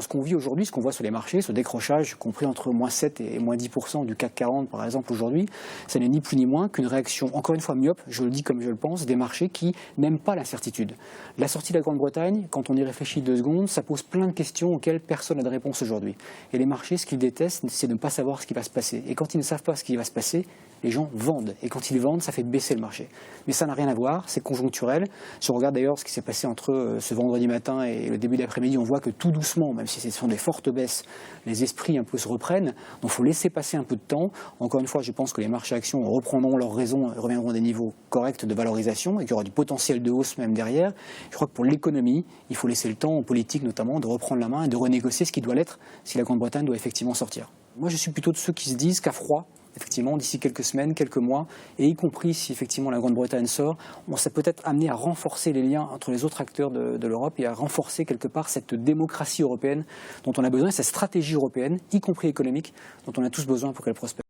ce qu'on vit aujourd'hui, ce qu'on voit sur les marchés, ce décrochage compris entre moins 7 et moins 10% du CAC 40 par exemple aujourd'hui, ça n'est ni plus ni moins qu'une réaction, encore une fois myope, je le dis comme je le pense, des marchés qui n'aiment pas l'incertitude. La sortie de la Grande-Bretagne, quand on y réfléchit 2 secondes, ça pose plein de questions auxquelles personne n'a de réponse aujourd'hui. Et les marchés, ce qu'ils détestent, c'est de ne pas savoir ce qui va se passer. Et quand ils ne savent pas ce qui va se passer, les gens vendent. Et quand ils vendent, ça fait baisser le marché. Mais ça n'a rien à voir, c'est conjoncturel. Si on regarde d'ailleurs ce qui s'est passé entre ce vendredi matin et le début d'après-midi, on voit que tout doucement, même si ce sont des fortes baisses, les esprits un peu se reprennent. Donc il faut laisser passer un peu de temps. Encore une fois, je pense que les marchés actions reprendront leur raison et reviendront à des niveaux corrects de valorisation et qu'il y aura du potentiel de hausse même derrière. Je crois que pour l'économie, il faut laisser le temps aux politiques notamment de reprendre la main et de renégocier ce qui doit l'être si la Grande-Bretagne doit effectivement sortir. Moi, je suis plutôt de ceux qui se disent qu'à froid, effectivement, d'ici quelques semaines, quelques mois, et y compris si effectivement la Grande-Bretagne sort, on s'est peut-être amené à renforcer les liens entre les autres acteurs de l'Europe et à renforcer quelque part cette démocratie européenne dont on a besoin, cette stratégie européenne, y compris économique, dont on a tous besoin pour qu'elle prospère.